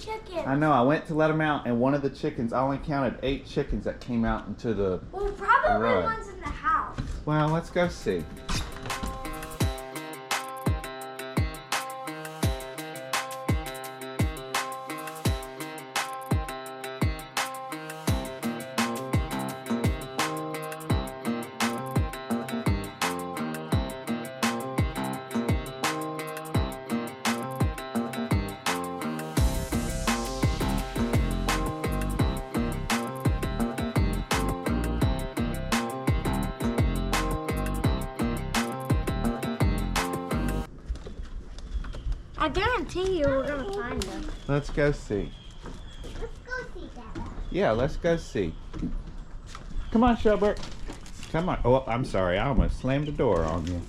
chickens. I know. I went to let them out, and one of the chickens, I only counted 8 chickens that came out into the Well, probably garage. one's in the house. Well, let's go see. I guarantee you we're gonna find them. Let's go see. Let's go see Dada. Yeah, let's go see. Come on, Shelbert. Come on. Oh, I'm sorry. I almost slammed the door on you.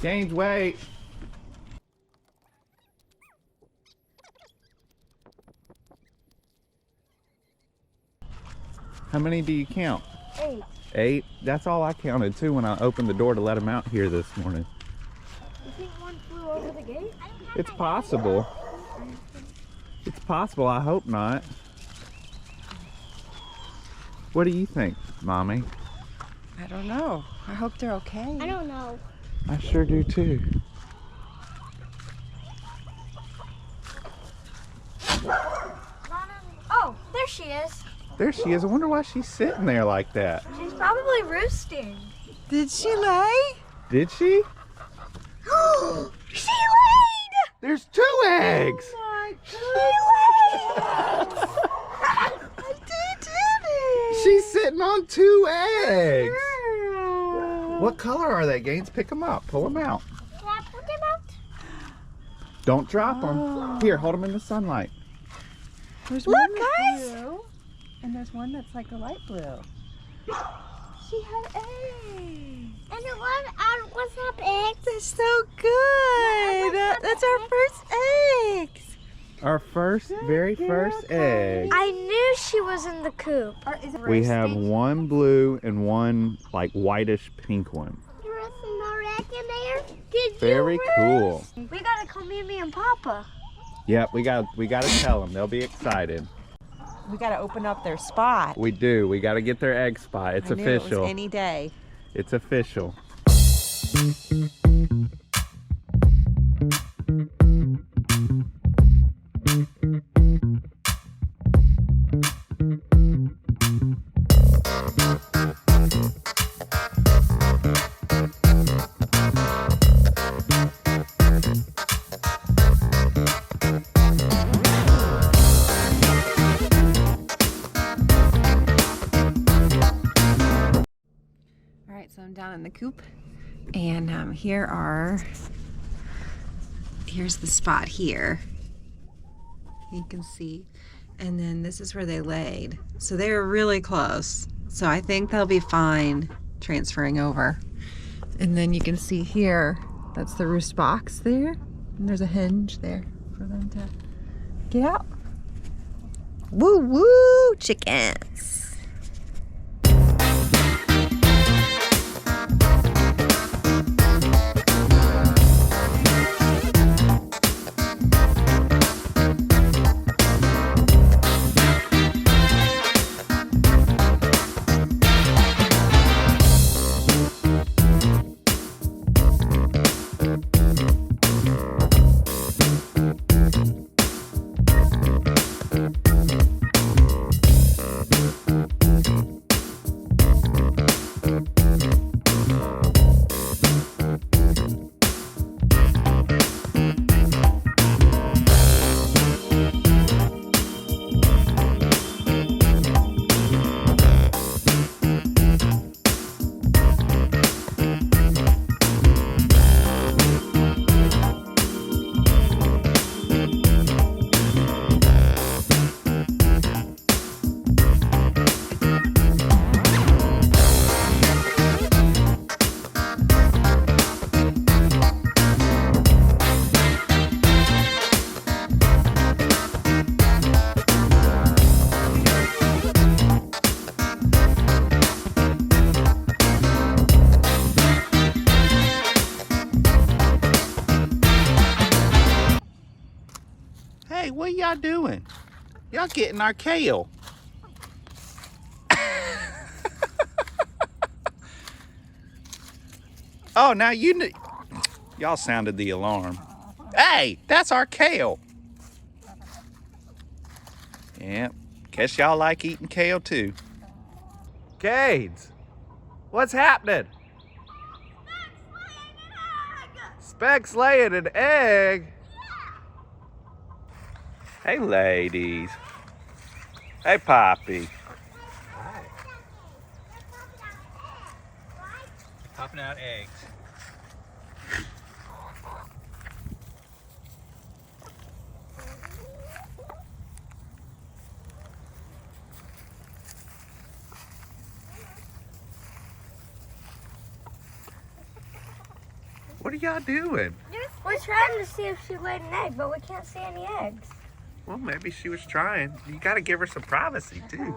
James, wait. How many do you count? 8. 8? That's all I counted too when I opened the door to let them out here this morning. You think one flew over the gate? It's possible. It's possible. I hope not. What do you think, Mommy? I don't know. I hope they're okay. I don't know. I sure do too. Oh, there she is. There she is. I wonder why she's sitting there like that. She's probably roosting. Did she lay? Did she? She laid! There's 2 eggs. She's sitting on 2 eggs. What color are they, Gaines? Pick them up. Pull them out. Can I put them out? Don't drop them. Here, hold them in the sunlight. There's Look, one that's guys. blue, and there's one that's like a light blue. She had eggs. And the one what's up, eggs? That's so good. That's our first eggs. Our very first egg. I knew she was in the coop. Or is it We have one blue and one like whitish pink one. There was some more egg in there. Did Very cool. We gotta call Mimi and Papa. Yep, we got to tell them. They'll be excited. We got to open up their spot. We do. We got to get their egg spot. It's I knew it official. was any day. It's official. All right, so I'm down in the coop, and here's the spot here. You can see, and then this is where they laid. So they were really close. So I think they'll be fine transferring over. And then you can see here, that's the roost box there, and there's a hinge there for them to get out. Woo woo, chickens. Hey, what y'all doing? Y'all getting our kale. Oh, now y'all sounded the alarm. Hey, that's our kale. Yep, guess y'all like eating kale too. Gades, what's happening? Specs laying an egg. Hey, ladies. Hey, Poppy. Hi. Popping out eggs. What are y'all doing? We're trying to see if she laid an egg, but we can't see any eggs. Well, maybe she was trying. You gotta give her some privacy, too.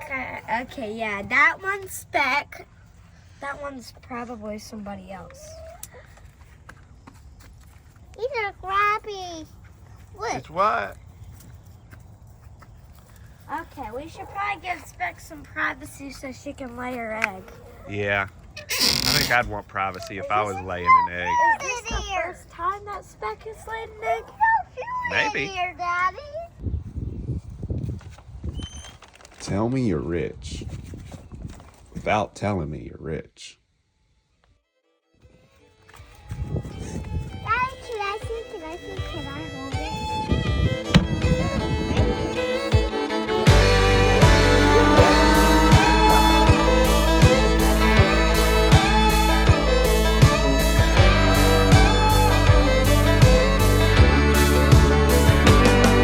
Okay, yeah, that one's Speck. That one's probably somebody else. These are crabbies. Look. It's what? Okay, we should probably give Speck some privacy so she can lay her egg. Yeah. I think I'd want privacy if I was laying an egg. Is this the first time that Speck has laid an egg? Maybe. Here, Daddy. Tell me you're rich without telling me you're rich.